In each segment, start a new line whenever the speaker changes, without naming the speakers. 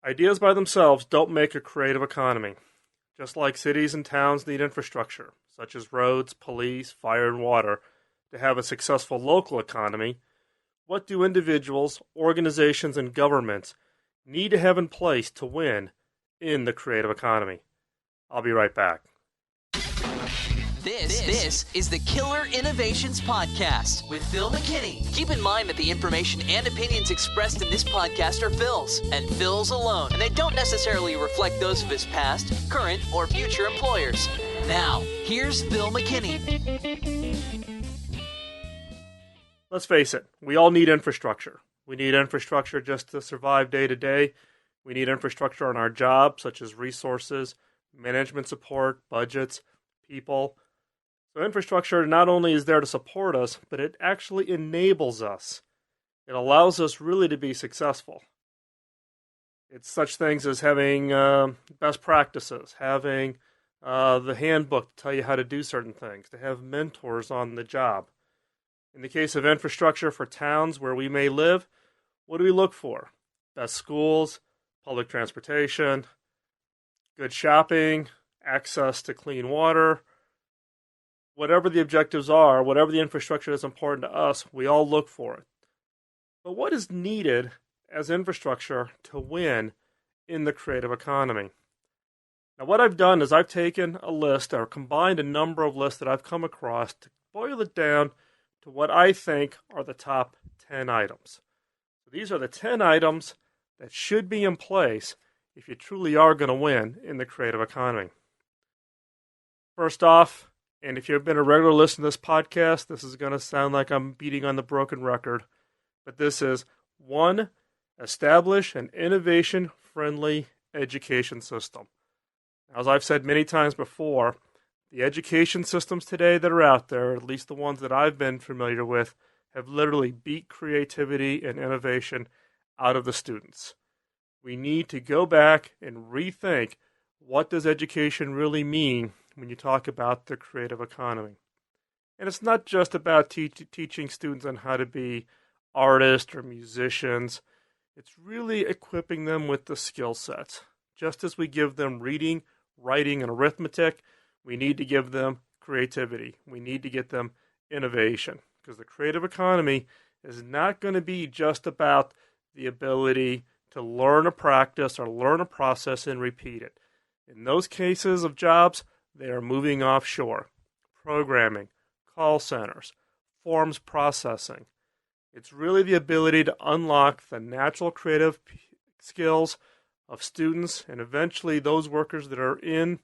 Ideas by themselves don't make a creative economy. Just like cities and towns need infrastructure, such as roads, police, fire, and water, to have a successful local economy, what do individuals, organizations, and governments need to have in place to win in the creative economy? I'll be right back.
This is the Killer Innovations Podcast with Phil McKinney. Keep in mind that the information and opinions expressed in this podcast are Phil's, and Phil's alone, and they don't necessarily reflect those of his past, current, or future employers. Now, here's Phil McKinney.
Let's face it, we all need infrastructure. We need infrastructure just to survive day to day. We need infrastructure on our job, such as resources, management support, budgets, people. So infrastructure not only is there to support us, but it actually enables us. It allows us really to be successful. It's such things as having best practices, having the handbook to tell you how to do certain things, to have mentors on the job. In the case of infrastructure for towns where we may live, what do we look for? Best schools, public transportation, good shopping, access to clean water. Whatever the objectives are, whatever the infrastructure is important to us, we all look for it. But what is needed as infrastructure to win in the creative economy? Now, what I've done is I've taken a list or combined a number of lists that I've come across to boil it down to what I think are the top 10 items. So these are the 10 items that should be in place if you truly are going to win in the creative economy. First off, and if you've been a regular listener to this podcast, this is going to sound like I'm beating on the broken record, but this is 1, establish an innovation-friendly education system. As I've said many times before, the education systems today that are out there, at least the ones that I've been familiar with, have literally beat creativity and innovation out of the students. We need to go back and rethink, what does education really mean when you talk about the creative economy? And it's not just about teaching students on how to be artists or musicians. It's really equipping them with the skill sets. Just as we give them reading, writing, and arithmetic, we need to give them creativity. We need to get them innovation, because the creative economy is not going to be just about the ability to learn a practice or learn a process and repeat it. In those cases of jobs, they are moving offshore. Programming, call centers, forms processing. It's really the ability to unlock the natural creative skills of students and eventually those workers that are in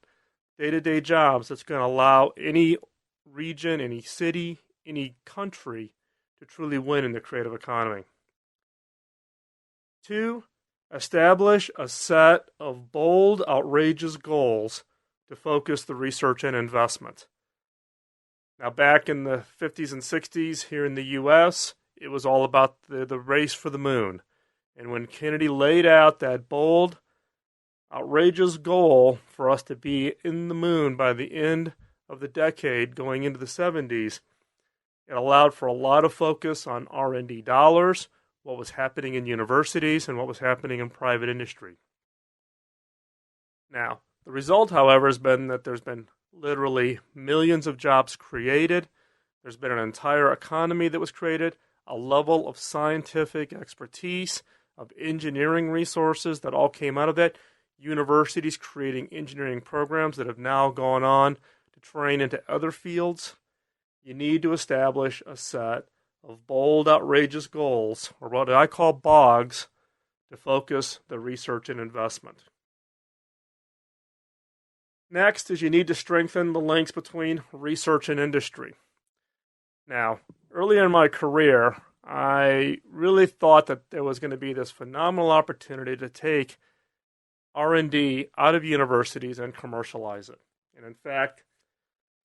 day-to-day jobs that's going to allow any region, any city, any country to truly win in the creative economy. 2, establish a set of bold, outrageous goals to focus the research and investment. Now, back in the 50s and 60s here in the U.S., it was all about the race for the moon. And when Kennedy laid out that bold, outrageous goal for us to be in the moon by the end of the decade going into the 70s, it allowed for a lot of focus on R&D dollars, what was happening in universities, and what was happening in private industry. Now, the result, however, has been that there's been literally millions of jobs created. There's been an entire economy that was created, a level of scientific expertise, of engineering resources that all came out of that. Universities creating engineering programs that have now gone on to train into other fields. You need to establish a set of bold, outrageous goals, or what I call BOGs, to focus the research and investment. Next is you need to strengthen the links between research and industry. Now, early in my career, I really thought that there was going to be this phenomenal opportunity to take R&D out of universities and commercialize it. And in fact,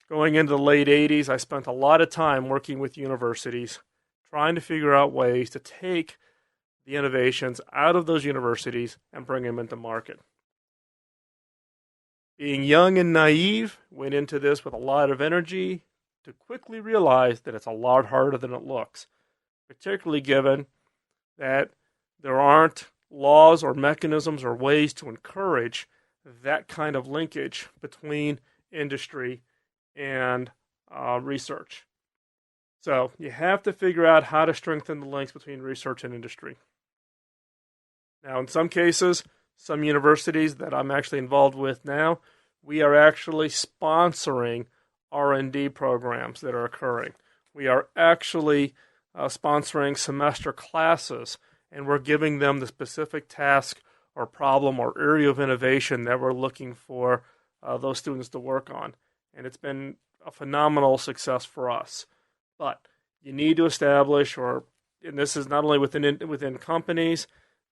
going into the late 80s, I spent a lot of time working with universities, trying to figure out ways to take the innovations out of those universities and bring them into market. Being young and naive, went into this with a lot of energy to quickly realize that it's a lot harder than it looks, particularly given that there aren't laws or mechanisms or ways to encourage that kind of linkage between industry and research. So you have to figure out how to strengthen the links between research and industry. Now, in some cases, some universities that I'm actually involved with now, we are actually sponsoring R&D programs that are occurring. We are actually sponsoring semester classes, and we're giving them the specific task or problem or area of innovation that we're looking for those students to work on. And it's been a phenomenal success for us. But you need to establish, and this is not only within companies,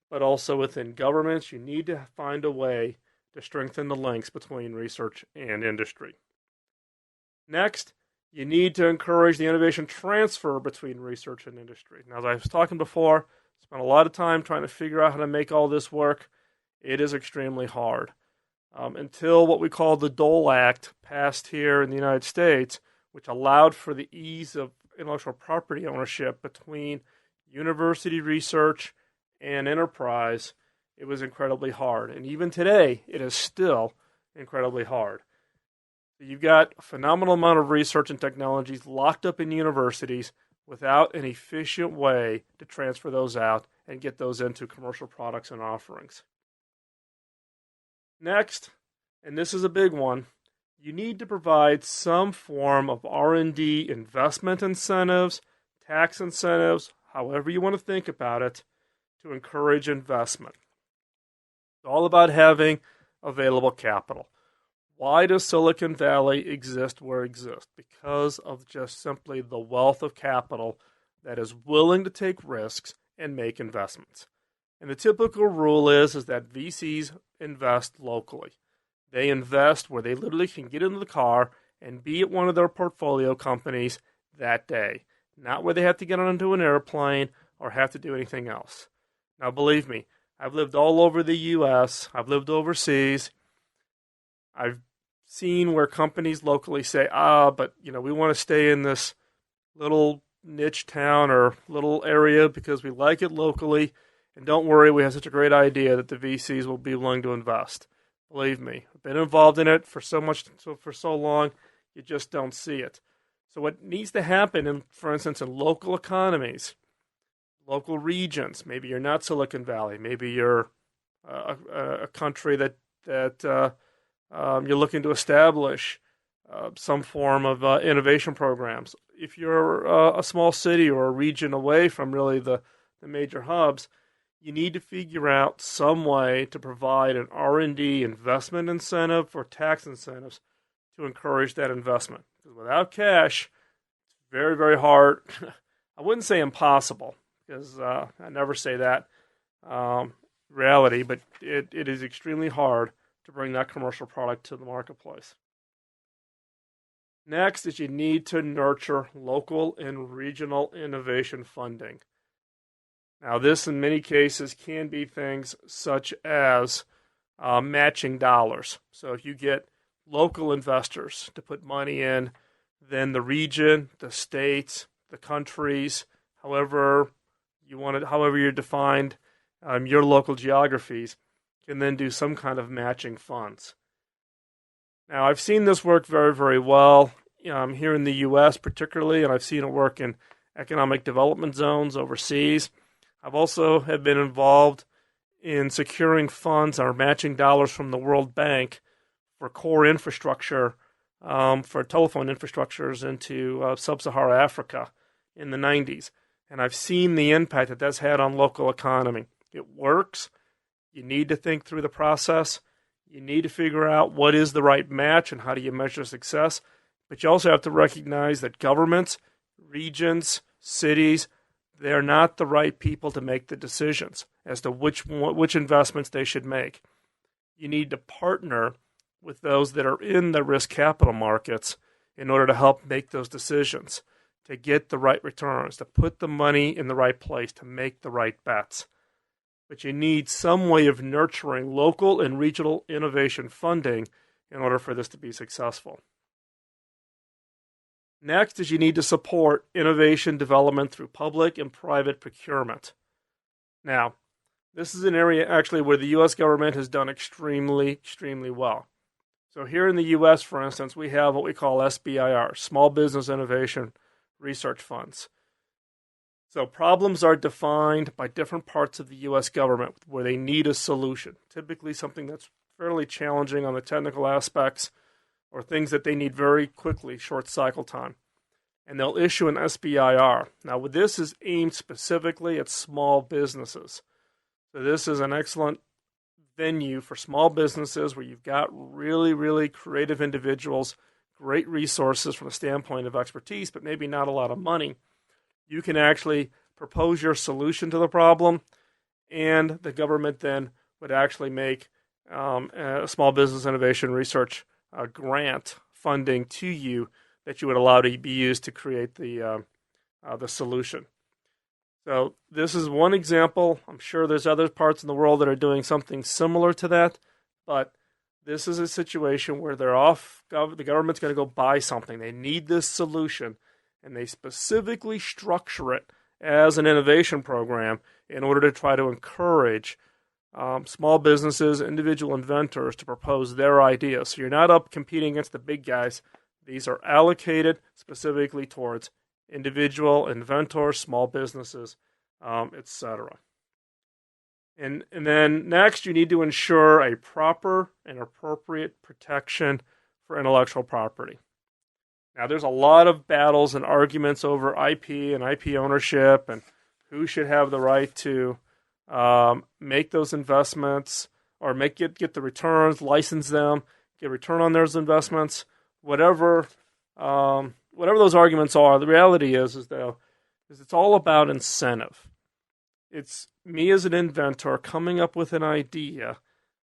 but also within governments, you need to find a way to strengthen the links between research and industry. Next, you need to encourage the innovation transfer between research and industry. Now, as I was talking before, I spent a lot of time trying to figure out how to make all this work. It is extremely hard. Until what we call the Dole Act passed here in the United States, which allowed for the ease of intellectual property ownership between university research and enterprise, it was incredibly hard. And even today, it is still incredibly hard. You've got a phenomenal amount of research and technologies locked up in universities without an efficient way to transfer those out and get those into commercial products and offerings. Next, and this is a big one, you need to provide some form of R&D investment incentives, tax incentives, however you want to think about it, to encourage investment. It's all about having available capital. Why does Silicon Valley exist where it exists? Because of just simply the wealth of capital that is willing to take risks and make investments. And the typical rule is that VCs invest locally. They invest where they literally can get into the car and be at one of their portfolio companies that day, not where they have to get onto an airplane or have to do anything else. Now, believe me, I've lived all over the U.S., I've lived overseas. I've seen where companies locally say, but we want to stay in this little niche town or little area because we like it locally, and don't worry, we have such a great idea that the VCs will be willing to invest. Believe me, I've been involved in it for so long, you just don't see it. So what needs to happen, for instance, in local economies, local regions, maybe you're not Silicon Valley, maybe you're a country that you're looking to establish some form of innovation programs. If you're a small city or a region away from really the major hubs, you need to figure out some way to provide an R&D investment incentive or tax incentives to encourage that investment. Because without cash, it's very, very hard. I wouldn't say impossible, because I never say that reality, but it is extremely hard to bring that commercial product to the marketplace. Next is you need to nurture local and regional innovation funding. Now, this in many cases can be things such as matching dollars. So if you get local investors to put money in, then the region, the states, the countries, however you're defined, your local geographies, can then do some kind of matching funds. Now, I've seen this work very, very well here in the U.S. particularly, and I've seen it work in economic development zones overseas. I've also have been involved in securing funds or matching dollars from the World Bank for core infrastructure, for telephone infrastructures into sub-Saharan Africa in the 90s. And I've seen the impact that that's had on local economy. It works. You need to think through the process. You need to figure out what is the right match and how do you measure success. But you also have to recognize that governments, regions, cities, they're not the right people to make the decisions as to which investments they should make. You need to partner with those that are in the risk capital markets in order to help make those decisions, to get the right returns, to put the money in the right place, to make the right bets. But you need some way of nurturing local and regional innovation funding in order for this to be successful. Next is you need to support innovation development through public and private procurement. Now, This is an area actually where the U.S. government has done extremely well. So here in the U.S., for instance, we have what we call SBIR, Small Business Innovation Research Funds. So problems are defined by different parts of the U.S. government where they need a solution, typically something that's fairly challenging on the technical aspects or things that they need very quickly, short cycle time. And they'll issue an SBIR. Now, this is aimed specifically at small businesses. So this is an excellent venue for small businesses where you've got really creative individuals, great resources from a standpoint of expertise, but maybe not a lot of money. You can actually propose your solution to the problem, and the government then would actually make a small business innovation research grant funding to you that you would allow to be used to create the solution. So this is one example. I'm sure there's other parts in the world that are doing something similar to that, but this is a situation where the government's going to go buy something. They need this solution, and they specifically structure it as an innovation program in order to try to encourage small businesses, individual inventors to propose their ideas. So you're not up competing against the big guys. These are allocated specifically towards individual inventors, small businesses, etc. And then next, you need to ensure a proper and appropriate protection for intellectual property. Now, there's a lot of battles and arguments over IP and IP ownership and who should have the right to make those investments or get the returns, license them, get return on those investments, whatever those arguments are. The reality is it's all about incentive. It's me as an inventor coming up with an idea,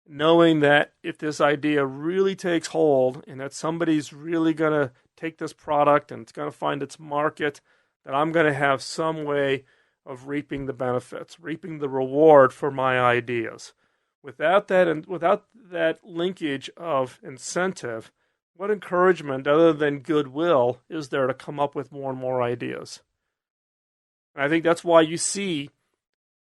knowing that if this idea really takes hold and that somebody's really going to take this product and it's going to find its market, that I'm going to have some way of reaping the benefits, reaping the reward for my ideas. Without that linkage of incentive, what encouragement other than goodwill is there to come up with more and more ideas? And I think that's why you see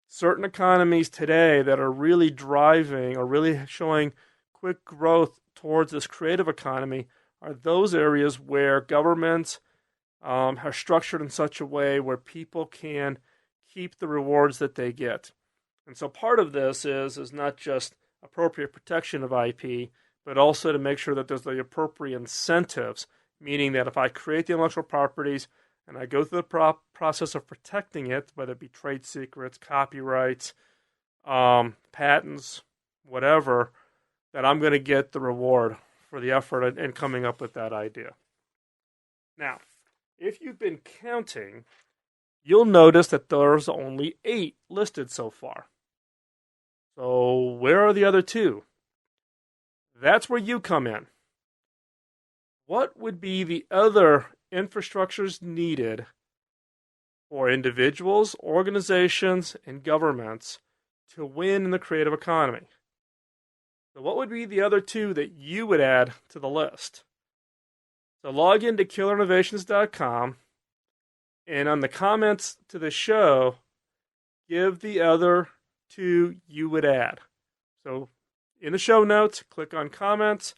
certain economies today that are really driving or really showing quick growth towards this creative economy are those areas where governments are structured in such a way where people can keep the rewards that they get. And so part of this is not just appropriate protection of IP, but also to make sure that there's the appropriate incentives, meaning that if I create the intellectual properties and I go through the process of protecting it, whether it be trade secrets, copyrights, patents, whatever, that I'm going to get the reward for the effort in coming up with that idea. Now, if you've been counting, you'll notice that there's only 8 listed so far. So where are the other 2? That's where you come in. What would be the other infrastructures needed for individuals, organizations, and governments to win in the creative economy? So what would be the other 2 that you would add to the list? So log into killerinnovations.com, and on the comments to the show, give the other 2 you would add. So in the show notes, click on comments,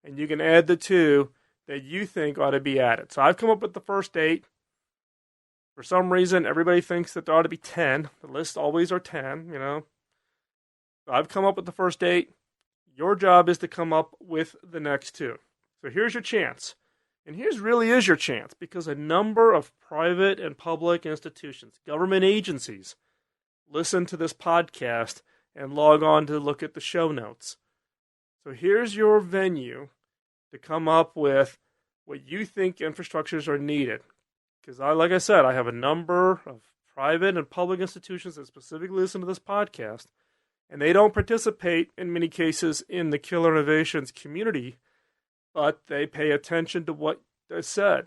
and you can add the 2 that you think ought to be added. So I've come up with the first 8. For some reason, everybody thinks that there ought to be 10. The lists always are 10, So I've come up with the first 8. Your job is to come up with the next 2. So here's your chance. And here's really is your chance, because a number of private and public institutions, government agencies, listen to this podcast and log on to look at the show notes. So here's your venue to come up with what you think infrastructures are needed. Because like I said, I have a number of private and public institutions that specifically listen to this podcast, and they don't participate in many cases in the Killer Innovations community, but they pay attention to what is said.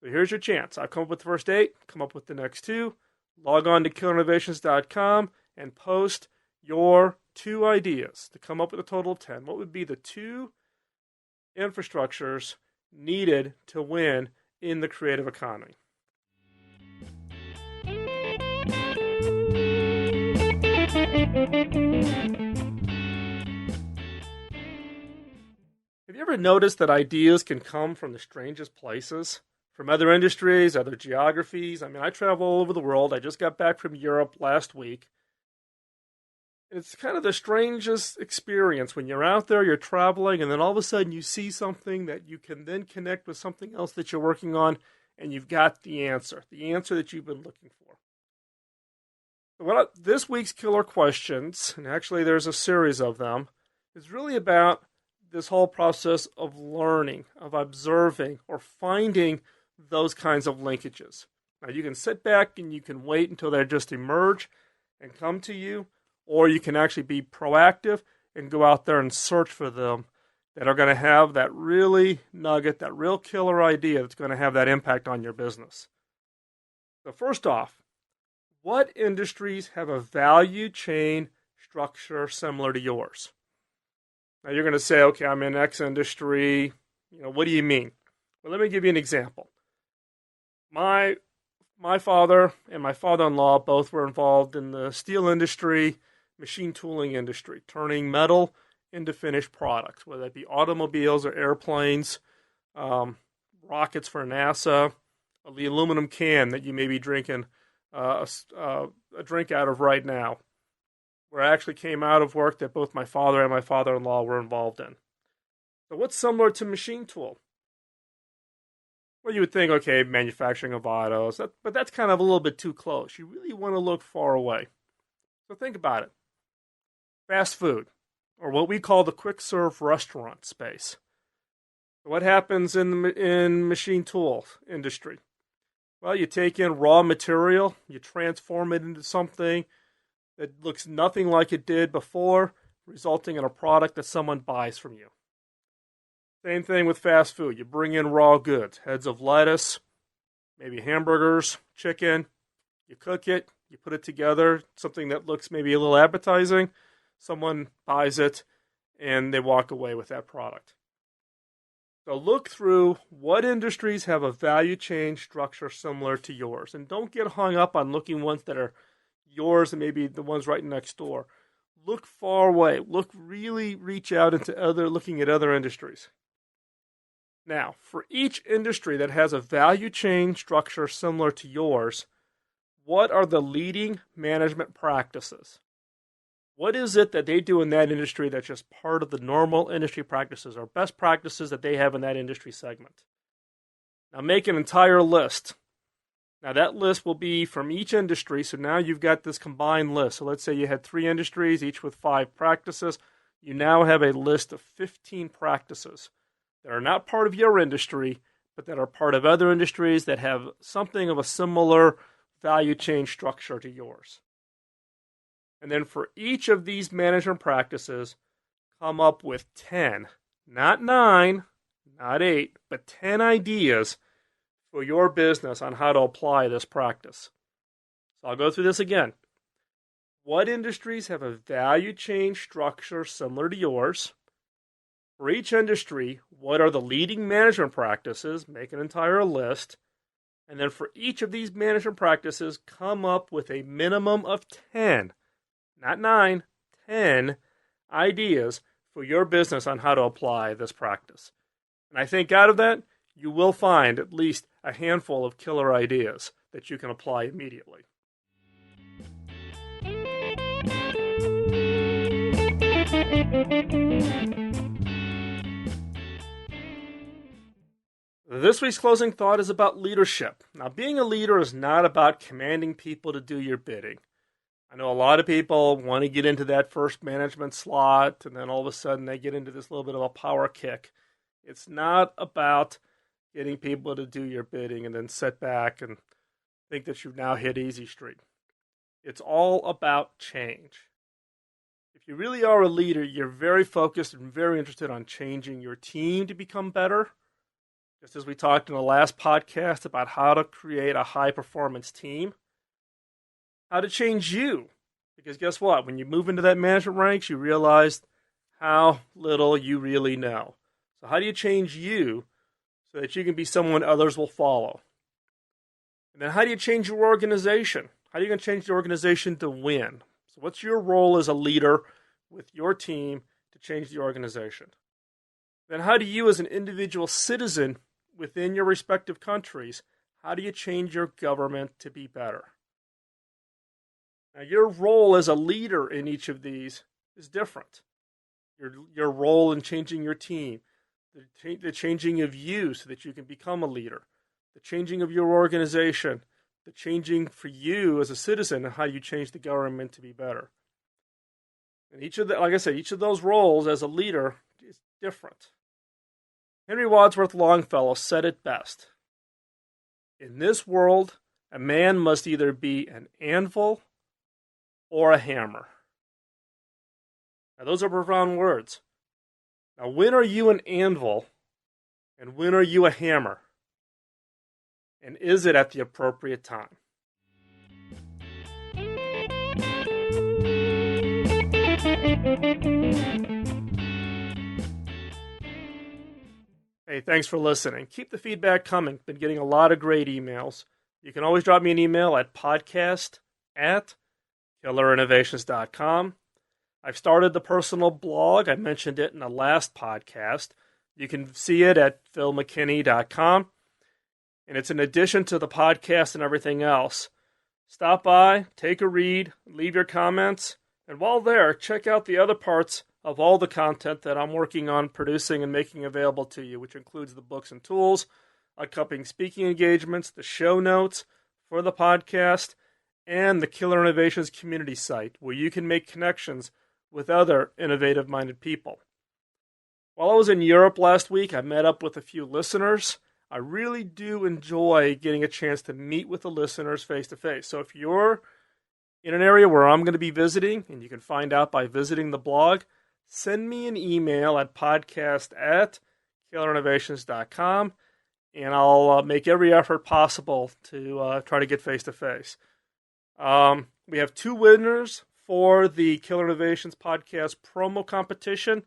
So here's your chance. I've come up with the first 8, come up with the next 2. Log on to killerinnovations.com and post your 2 ideas to come up with a total of 10. What would be the 2 infrastructures needed to win in the creative economy? Have you ever noticed that ideas can come from the strangest places? From other industries, other geographies? I mean, I travel all over the world. I just got back from Europe last week. It's kind of the strangest experience when you're out there, you're traveling, and then all of a sudden you see something that you can then connect with something else that you're working on, and you've got the answer that you've been looking for. So this week's Killer Questions, and actually there's a series of them, is really about this whole process of learning, of observing, or finding those kinds of linkages. Now, you can sit back and you can wait until they just emerge and come to you, or you can actually be proactive and go out there and search for them that are going to have that really nugget, that real killer idea that's going to have that impact on your business. So first off, what industries have a value chain structure similar to yours? Now you're going to say, okay, I'm in X industry. What do you mean? Well, let me give you an example. My father and my father-in-law both were involved in the steel industry, machine tooling industry, turning metal into finished products, whether it be automobiles or airplanes, rockets for NASA, the aluminum can that you may be drinking a drink out of right now, where I actually came out of work that both my father and my father-in-law were involved in. So what's similar to machine tool? Well, you would think, okay, manufacturing of autos, but that's kind of a little bit too close. You really want to look far away. So think about it. Fast food, or what we call the quick serve restaurant space. What happens in machine tool industry? Well, you take in raw material, you transform it into something that looks nothing like it did before, resulting in a product that someone buys from you. Same thing with fast food. You bring in raw goods, heads of lettuce, maybe hamburgers, chicken. You cook it, you put it together, something that looks maybe a little appetizing. Someone buys it, and they walk away with that product. So look through what industries have a value chain structure similar to yours. And don't get hung up on looking ones that are yours and maybe the ones right next door. Look far away. Reach out into looking at other industries. Now, for each industry that has a value chain structure similar to yours, what are the leading management practices? What is it that they do in that industry that's just part of the normal industry practices or best practices that they have in that industry segment? Now make an entire list. Now that list will be from each industry, so now you've got this combined list. So let's say you had 3 industries, each with 5 practices. You now have a list of 15 practices that are not part of your industry, but that are part of other industries that have something of a similar value chain structure to yours. And then for each of these management practices, come up with 10, not 9, not 8, but 10 ideas for your business on how to apply this practice. So I'll go through this again. What industries have a value chain structure similar to yours? For each industry, what are the leading management practices? Make an entire list. And then for each of these management practices, come up with a minimum of 10, not 9, 10 ideas for your business on how to apply this practice. And I think out of that, you will find at least a handful of killer ideas that you can apply immediately. This week's closing thought is about leadership. Now, being a leader is not about commanding people to do your bidding. I know a lot of people want to get into that first management slot, and then all of a sudden they get into this little bit of a power kick. It's not about getting people to do your bidding and then sit back and think that you've now hit easy street. It's all about change. If you really are a leader, you're very focused and very interested on changing your team to become better. Just as we talked in the last podcast about how to create a high-performance team. How to change you. Because guess what? When you move into that management ranks, you realize how little you really know. So how do you change you so that you can be someone others will follow? And then how do you change your organization? How are you going to change the organization to win? So So what's your role as a leader with your team to change the organization? Then how do you as an individual citizen within your respective countries, how do you change your government to be better? Now, your role as a leader in each of these is different. Your role in changing your team, the changing of you so that you can become a leader, the changing of your organization, the changing for you as a citizen and how you change the government to be better. And like I said, each of those roles as a leader is different. Henry Wadsworth Longfellow said it best. In this world, a man must either be an anvil or a hammer. Now, those are profound words. Now, when are you an anvil and when are you a hammer? And is it at the appropriate time? Hey, thanks for listening. Keep the feedback coming. Been getting a lot of great emails. You can always drop me an email at podcast@killerinnovations.com. I've started the personal blog. I mentioned it in the last podcast. You can see it at philmckinney.com. And it's in addition to the podcast and everything else. Stop by, take a read, leave your comments, and while there, check out the other parts of all the content that I'm working on producing and making available to you, which includes the books and tools, accompanying speaking engagements, the show notes for the podcast, and the Killer Innovations community site, where you can make connections with other innovative-minded people. While I was in Europe last week, I met up with a few listeners. I really do enjoy getting a chance to meet with the listeners face-to-face. So if you're in an area where I'm going to be visiting, and you can find out by visiting the blog, send me an email at podcast@killerinnovations.com, and I'll make every effort possible to try to get face-to-face. We have 2 winners for the Killer Innovations podcast promo competition.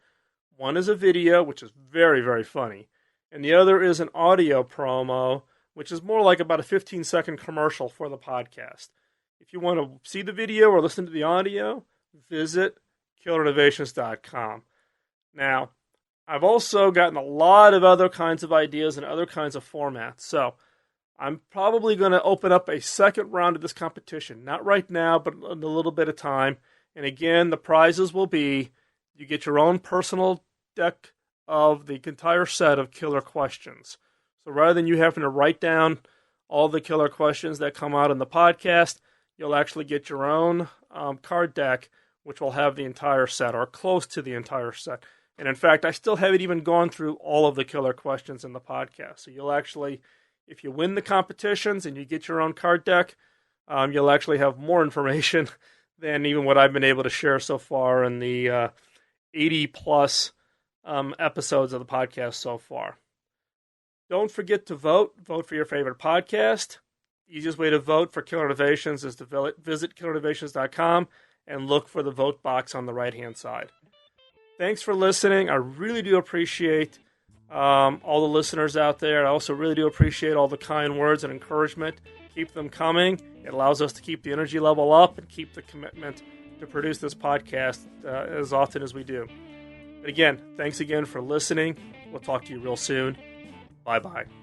One is a video, which is very, very funny. And the other is an audio promo, which is more like about a 15-second commercial for the podcast. If you want to see the video or listen to the audio, visit killerinnovations.com. Now, I've also gotten a lot of other kinds of ideas and other kinds of formats. So I'm probably going to open up a second round of this competition. Not right now, but in a little bit of time. And again, the prizes will be you get your own personal deck of the entire set of killer questions. So rather than you having to write down all the killer questions that come out in the podcast, you'll actually get your own card deck, which will have the entire set or close to the entire set. And in fact, I still haven't even gone through all of the killer questions in the podcast. So you'll actually, if you win the competitions and you get your own card deck, you'll actually have more information than even what I've been able to share so far in the 80-plus episodes of the podcast so far. Don't forget to vote. Vote for your favorite podcast. Easiest way to vote for Killer Innovations is to visit killerinnovations.com and look for the vote box on the right-hand side. Thanks for listening. I really do appreciate all the listeners out there. I also really do appreciate all the kind words and encouragement. Keep them coming. It allows us to keep the energy level up and keep the commitment to produce this podcast as often as we do. But again, thanks again for listening. We'll talk to you real soon. Bye-bye.